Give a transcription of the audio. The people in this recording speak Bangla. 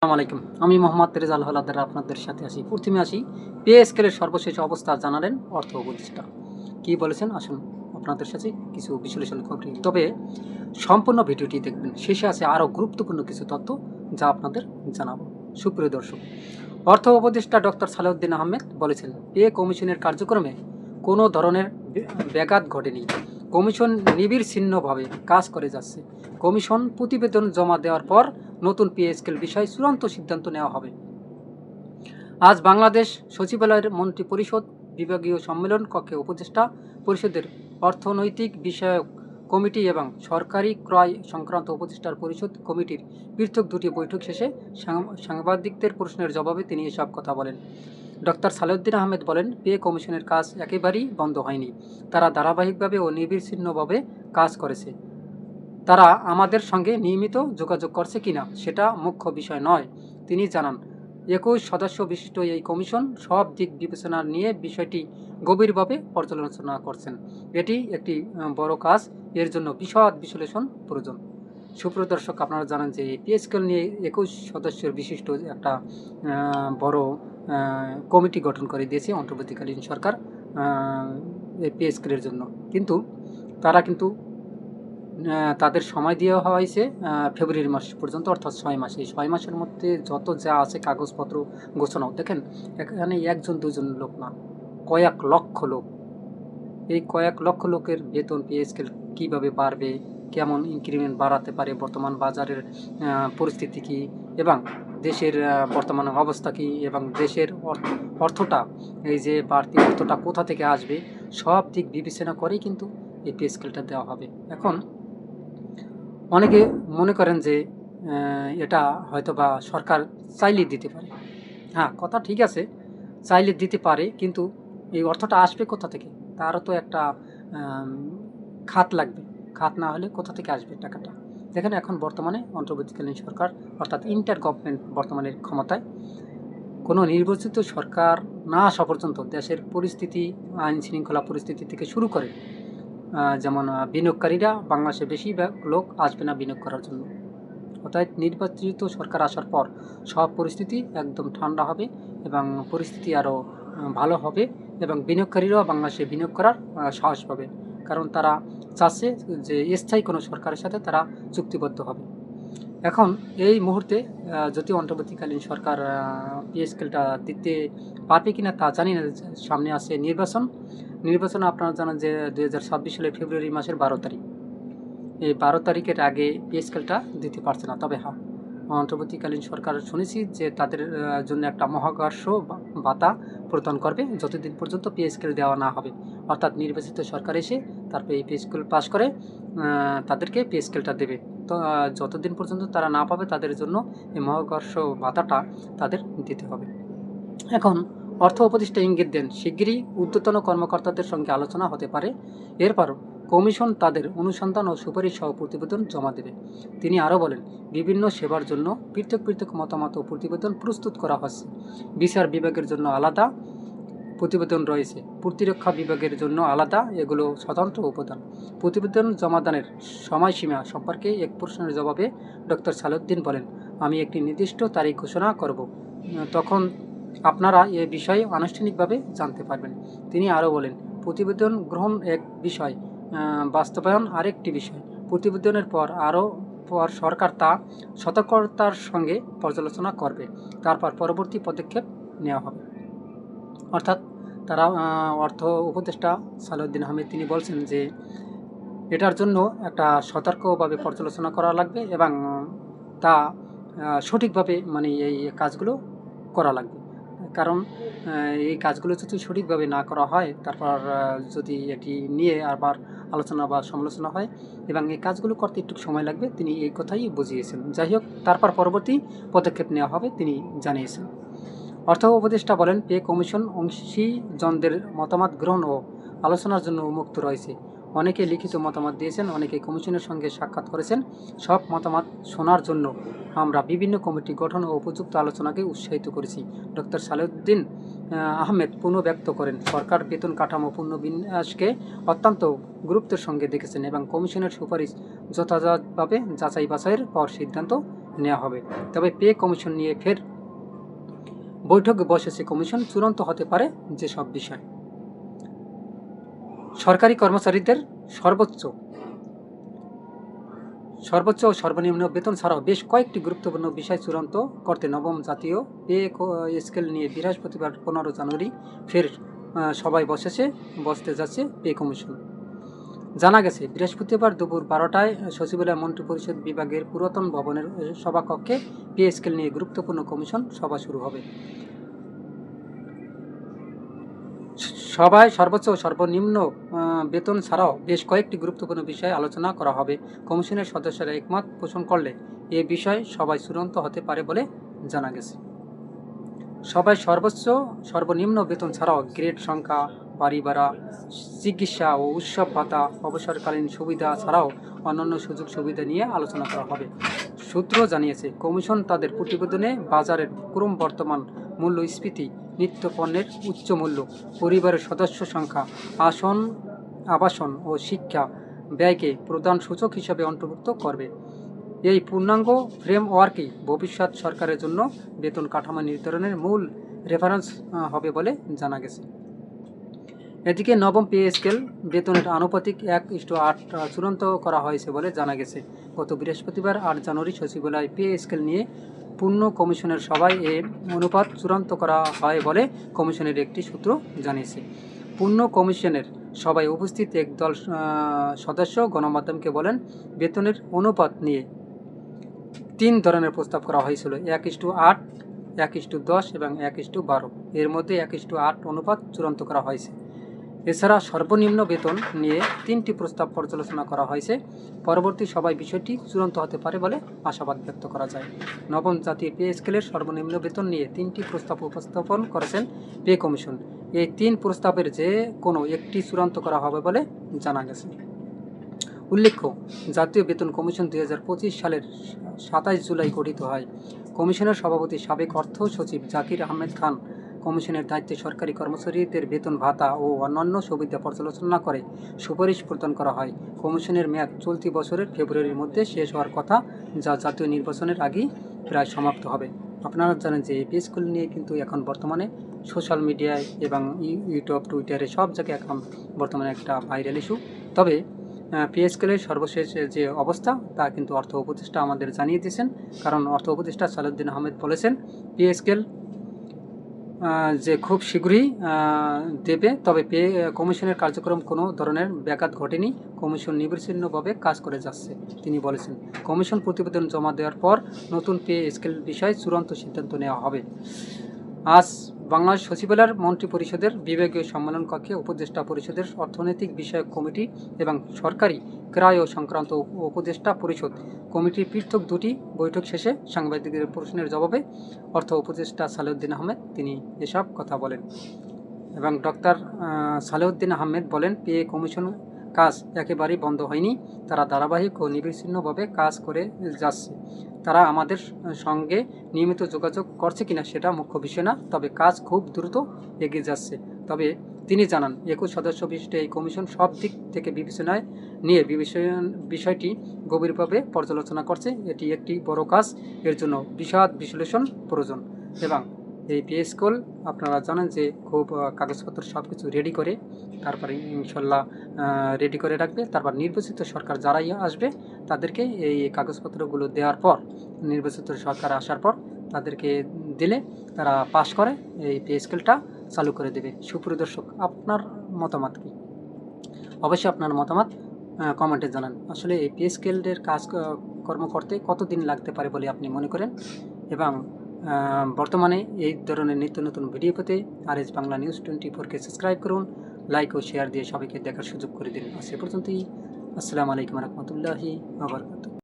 আসসালামু আলাইকুম। আমি মোহাম্মদ রেজাল হলাদার আপনাদের সাথে আছি। প্রথমে আসি পে স্কেলের সর্বশেষ অবস্থা জানালেন অর্থ উপদেষ্টা। কি বলেছেন আসুন আপনাদের সাথে কিছু বিশ্লেষণ করি। তবে সম্পূর্ণ ভিডিওটি দেখবেন। শেষে আছে আরও গুরুত্বপূর্ণ কিছু তথ্য যা আপনাদের জানাবো। সুপ্রিয় দর্শক, অর্থ উপদেষ্টা ডক্টর সালেউদ্দিন আহমেদ বলেছেন, পে কমিশনের কার্যক্রমে কোনো ধরনের ব্যাঘাত ঘটেনি। কমিশন নিবিড়-ছিন্নভাবে কাজ করে যাচ্ছে। কমিশন প্রতিবেদন জমা দেওয়ার পর নতুন পে স্কেল বিষয়ে চূড়ান্ত সিদ্ধান্ত নেওয়া হবে। আজ বাংলাদেশ সচিবালয়ের মন্ত্রিপরিষদ বিভাগীয় সম্মেলন কক্ষে উপদেষ্টা পরিষদের অর্থনৈতিক বিষয়ক কমিটি এবং সরকারি ক্রয় সংক্রান্ত উপদেষ্টার পরিষদ কমিটির পৃথক দুটি বৈঠক শেষে সাংবাদিকদের প্রশ্নের জবাবে তিনি এসব কথা বলেন। ডক্টর সালেউদ্দিন আহমেদ বলেন, পে কমিশনের কাজ একেবারেই বন্ধ হয়নি। তারা ধারাবাহিকভাবে ও নির্বিচ্ছিন্নভাবে কাজ করেছে। তারা আমাদের সঙ্গে নিয়মিত যোগাযোগ করছে কিনা সেটা মুখ্য বিষয় নয়। তিনি জানান, 21 সদস্য বিশিষ্ট এই কমিশন সব দিক বিবেচনা নিয়ে বিষয়টি গভীরভাবে পর্যালোচনা করছেন। এটি একটি বড় কাজ, এর জন্য বিশদ বিশ্লেষণ প্রয়োজন। সুপ্রিয় দর্শক, আপনারা জানেন যে পে স্কেল নিয়ে 21 সদস্যের বিশিষ্ট একটা বড় কমিটি গঠন করে দিয়েছে অন্তর্বর্তীকালীন সরকার এই পে স্কেলের জন্য। কিন্তু তারা কিন্তু তাদের সময় দেওয়া হয়েছে ফেব্রুয়ারি মাস পর্যন্ত, অর্থাৎ 6 মাস। এই 6 মাসের মধ্যে যত যা আছে কাগজপত্র গোছানো, দেখেন এখানে একজন দুজন লোক না, কয়েক লক্ষ লোক। এই কয়েক লক্ষ লোকের বেতন পে স্কেল কীভাবে বাড়বে, কেমন ইনক্রিমেন্ট বাড়াতে পারে, বর্তমান বাজারের পরিস্থিতি কী, এবং দেশের বর্তমান অবস্থা কী, এবং দেশের অর্থটা, এই যে বাড়তি অর্থটা কোথা থেকে আসবে, সব দিক বিবেচনা করেই কিন্তু এই পে স্কেলটা দেওয়া হবে। এখন অনেকে মনে করেন যে এটা হয়তোবা সরকার চাইলেই দিতে পারে। হ্যাঁ, কথা ঠিক আছে, চাইলে দিতে পারে, কিন্তু এই অর্থটা আসবে কোথা থেকে? তারও তো একটা খাত লাগবে। খাত না হলে কোথা থেকে আসবে টাকাটা? দেখেন, এখন বর্তমানে অন্তর্বর্তীকালীন সরকার, অর্থাৎ ইন্টার গভর্নমেন্ট বর্তমানে ক্ষমতায়। কোনো নির্বাচিত সরকার না আসা পর্যন্ত দেশের পরিস্থিতি, আইন শৃঙ্খলা পরিস্থিতি থেকে শুরু করে যেমন বিনিয়োগকারীরা বাংলাদেশে বেশিরভাগ লোক আসবে না বিনিয়োগ করার জন্য। অর্থাৎ নির্বাচিত সরকার আসার পর সব পরিস্থিতি একদম ঠান্ডা হবে এবং পরিস্থিতি আরও ভালো হবে, এবং বিনিয়োগকারীরাও বাংলাদেশে বিনিয়োগ করার সাহস পাবে। কারণ তারা চাচ্ছে যে স্থায়ী কোনো সরকারের সাথে তারা চুক্তিবদ্ধ হবে। এখন এই মুহূর্তে যদি অন্তর্বর্তীকালীন সরকার পে স্কেলটা দিতে পারবে কিনা তা জানি না। সামনে আছে নির্বাচন আপনারা জানেন যে 2026 সালের ফেব্রুয়ারি মাসের 12 তারিখ। এই 12 তারিখের আগে পে স্কেলটা দিতে পারছে না। তবে হ্যাঁ, অন্তর্বর্তীকালীন সরকার শুনেছি যে তাদের জন্য একটা মহাকর্ষ ভাতা প্রদান করবে যতদিন পর্যন্ত পে স্কেল দেওয়া না হবে। অর্থাৎ নির্বাচিত সরকার এসে তারপরে এই পে স্কেল পাস করে তাদেরকে পে স্কেলটা দেবে। তো যতদিন পর্যন্ত তারা না পাবে তাদের জন্য এই মহাকর্ষ ভাতাটা তাদের দিতে হবে। এখন অর্থ উপদেষ্টা ইঙ্গিত দেন, শিগগিরই ঊর্ধ্বতন কর্মকর্তাদের সঙ্গে আলোচনা হতে পারে। এরপরও কমিশন তাদের অনুসন্ধান ও সুপারিশ সহ প্রতিবেদন জমা দেবে। তিনি আরও বলেন, বিভিন্ন সেবার জন্য পৃথক পৃথক মতামত ও প্রতিবেদন প্রস্তুত করা হচ্ছে। বিচার বিভাগের জন্য আলাদা প্রতিবেদন রয়েছে, প্রতিরক্ষা বিভাগের জন্য আলাদা, এগুলো স্বতন্ত্র উপাদান। প্রতিবেদন জমাদানের সময়সীমা সম্পর্কে এক প্রশ্নের জবাবে ডক্টর সালেউদ্দিন বলেন, আমি একটি নির্দিষ্ট তারিখ ঘোষণা করব, তখন আপনারা এ বিষয়ে আনুষ্ঠানিকভাবে জানতে পারবেন। তিনি আরও বলেন, প্রতিবেদন গ্রহণ এক বিষয়, বাস্তবায়ন আরেকটি বিষয়। প্রতিবেদনের পর সরকার তা সতর্কতার সঙ্গে পর্যালোচনা করবে, তারপর পরবর্তী পদক্ষেপ নেওয়া হবে। অর্থাৎ তারা অর্থ উপদেষ্টা সালেউদ্দিন আহমেদ তিনি বলছেন যে এটার জন্য একটা সতর্কভাবে পর্যালোচনা করা লাগবে এবং তা সঠিকভাবে মানে এই কাজগুলো করা লাগবে। কারণ এই কাজগুলো যদি সঠিকভাবে না করা হয়, তারপর যদি এটি নিয়ে আবার আলোচনা বা সমালোচনা হয়, এবং এই কাজগুলো করতে একটু সময় লাগবে, তিনি এই কথাই বুঝিয়েছেন। যাই হোক, তারপর পরবর্তী পদক্ষেপ নেওয়া হবে তিনি জানিয়েছেন। অর্থ উপদেষ্টা বলেন, পে কমিশন অংশীজনদের মতামত গ্রহণ ও আলোচনার জন্য উন্মুক্ত রয়েছে। অনেকে লিখিত মতামত দিয়েছেন, অনেকে কমিশনের সঙ্গে সাক্ষাৎ করেছেন। সব মতামত শোনার জন্য আমরা বিভিন্ন কমিটি গঠন ও উপযুক্ত আলোচনাকে উৎসাহিত করেছি। ডক্টর সালেউদ্দিন আহমেদ পুনর্ব্যক্ত করেন, সরকার বেতন কাঠামো পুনর্বিন্যাসকে অত্যন্ত গুরুত্বের সঙ্গে দেখেছেন এবং কমিশনের সুপারিশ যথাযথভাবে যাচাই বাছাইয়ের পর সিদ্ধান্ত নেওয়া হবে। তবে পে কমিশন নিয়ে ফের বৈঠকে বসেছে কমিশন। চূড়ান্ত হতে পারে যেসব বিষয়। সরকারি কর্মচারীদের সর্বোচ্চ ও সর্বনিম্ন বেতন ছাড়াও বেশ কয়েকটি গুরুত্বপূর্ণ বিষয় চূড়ান্ত করতে নবম জাতীয় পে স্কেল নিয়ে বৃহস্পতিবার 15 জানুয়ারি ফের সবাই বসতে যাচ্ছে পে কমিশন। জানা গেছে, বৃহস্পতিবার দুপুর 12টায় সচিবালয় মন্ত্রিপরিষদ বিভাগের পুরাতন ভবনের সভাকক্ষে পে স্কেল নিয়ে গুরুত্বপূর্ণ কমিশন সভা শুরু হবে। সভায় সর্বোচ্চ ও সর্বনিম্ন বেতন ছাড়াও বেশ কয়েকটি গুরুত্বপূর্ণ বিষয়ে আলোচনা করা হবে। কমিশনের সদস্যরা একমত পোষণ করলে এ বিষয় সবাই চূড়ান্ত হতে পারে বলে জানা গেছে। সভায় সর্বোচ্চ সর্বনিম্ন বেতন ছাড়াও গ্রেড সংখ্যা, বাড়ি ভাড়া, চিকিৎসা ও উৎসব ভাতা, অবসরকালীন সুবিধা ছাড়াও অন্যান্য সুযোগ সুবিধা নিয়ে আলোচনা করা হবে। সূত্র জানিয়েছে, কমিশন তাদের প্রতিবেদনে বাজারের ক্রমবর্ধমান মূল্যস্ফীতি, নিত্য পণ্যের উচ্চ মূল্য, পরিবারের সদস্য সংখ্যা, আবাসন ও শিক্ষা ব্যয়কে প্রধান সূচক হিসেবে অন্তর্ভুক্ত করবে। এই পূর্ণাঙ্গ ফ্রেমওয়ার্কই ভবিষ্যৎ সরকারের জন্য বেতন কাঠামো নির্ধারণের মূল রেফারেন্স হবে বলে জানা গেছে। এদিকে নবম পে স্কেল বেতনের আনুপাতিক 1:8 চূড়ান্ত করা হয়েছে বলে জানা গেছে। গত বৃহস্পতিবার 8 জানুয়ারি সচিবালয় পে স্কেল নিয়ে পূর্ণ কমিশনের সভায় এ অনুপাত চূড়ান্ত করা হয় বলে কমিশনের একটি সূত্র জানিয়েছে। পূর্ণ কমিশনের সভায় উপস্থিত একদল সদস্য গণমাধ্যমকে বলেন, বেতনের অনুপাত নিয়ে 3 ধরনের প্রস্তাব করা হয়েছিল: 1:8, 1:10 এবং 1:12। এর মধ্যে 1:8 অনুপাত চূড়ান্ত করা হয়েছে। এছাড়া সর্বনিম্ন বেতন নিয়ে 3টি প্রস্তাব পর্যালোচনা করা হয়েছে। পরবর্তী সভায় বিষয়টি চূড়ান্ত হতে পারে বলে আশাবাদ ব্যক্ত করা যায়। নবম জাতীয় পে স্কেলের সর্বনিম্ন বেতন নিয়ে 3টি প্রস্তাব উপস্থাপন করেছেন পে কমিশন। এই 3 প্রস্তাবের যে কোনো একটি চূড়ান্ত করা হবে বলে জানা গেছে। উল্লেখ্য, জাতীয় বেতন কমিশন 2025 সালের 27 জুলাই গঠিত হয়। কমিশনের সভাপতি সাবেক অর্থ সচিব জাকির আহমেদ খান কমিশনের দায়িত্বে সরকারি কর্মচারীদের বেতন ভাতা ও অন্যান্য সুবিধা পর্যালোচনা করে সুপারিশ প্রদান করা হয়। কমিশনের মেয়াদ চলতি বছরের ফেব্রুয়ারির মধ্যে শেষ হওয়ার কথা, যা জাতীয় নির্বাচনের আগেই প্রায় সমাপ্ত হবে। আপনারা জানেন যে পে স্কেল নিয়ে কিন্তু এখন বর্তমানে সোশ্যাল মিডিয়ায় এবং ইউটিউব, টুইটারে সব জায়গায় এখন বর্তমানে একটা ভাইরাল ইস্যু। তবে পে স্কেলের সর্বশেষ যে অবস্থা তা কিন্তু অর্থ উপদেষ্টা আমাদের জানিয়ে দিয়েছেন। কারণ অর্থ উপদেষ্টা সালাউদ্দিন আহমেদ বলেছেন, পে স্কেল যে খুব শীঘ্রই দেবে। তবে পে কমিশনের কার্যক্রম কোনো ধরনের ব্যাঘাত ঘটেনি। কমিশন নিরবিচ্ছিন্নভাবে কাজ করে যাচ্ছে, তিনি বলেছেন। কমিশন প্রতিবেদন জমা দেওয়ার পর নতুন পে স্কেল বিষয়ে চূড়ান্ত সিদ্ধান্ত নেওয়া হবে। আজ বাংলাদেশ সচিবালয়ের মন্ত্রিপরিষদের বিভাগীয় সম্মেলন কক্ষে উপদেষ্টা পরিষদের অর্থনৈতিক বিষয়ক কমিটি এবং সরকারি ক্রয় ও সংক্রান্ত উপদেষ্টা পরিষদ কমিটির পৃথক 2টি বৈঠক শেষে সাংবাদিকদের প্রশ্নের জবাবে অর্থ উপদেষ্টা সালেউদ্দিন আহমেদ তিনি এসব কথা বলেন। এবং ডক্টর সালেউদ্দিন আহমেদ বলেন, পে কমিশন কাজ একেবারেই বন্ধ হয়নি। তারা ধারাবাহিক ও নিরবিচ্ছিন্নভাবে কাজ করে যাচ্ছে। তারা আমাদের সঙ্গে নিয়মিত যোগাযোগ করছে কিনা সেটা মুখ্য বিষয় না, তবে কাজ খুব দ্রুত এগিয়ে যাচ্ছে। তবে তিনি জানান, 21 সদস্য বিশিষ্ট এই কমিশন সব দিক থেকে বিবেচনায় নিয়ে বিষয়টি গভীরভাবে পর্যালোচনা করছে। এটি একটি বড় কাজ, এর জন্য বিশদ বিশ্লেষণ প্রয়োজন। এবং এই পে স্কেল আপনারা জানেন যে খুব কাগজপত্র সব কিছু রেডি করে তারপরে ইনশাল্লাহ রেডি করে রাখবে। তারপর নির্বাচিত সরকার যারাই আসবে তাদেরকে এই কাগজপত্রগুলো দেওয়ার পর, নির্বাচিত সরকার আসার পর তাদেরকে দিলে তারা পাশ করে এই পে স্কেলটা চালু করে দেবে। সুপ্রিয় দর্শক, আপনার মতামত কি? অবশ্যই আপনার মতামত কমেন্টে জানান। আসলে এই পে স্কেলের কর্ম করতে কতদিন লাগতে পারে বলে আপনি মনে করেন? এবং বর্তমানে এই ধরনের নিত্য নতুন ভিডিও পেতে আরএস বাংলা নিউজ 24কে সাবস্ক্রাইব করুন, লাইক ও শেয়ার দিয়ে সবাইকে দেখার সুযোগ করে দিন। আজ এ পর্যন্তই। আসসালামু আলাইকুম রহমতুল্লাহি ওয়া বারাকাতুহু।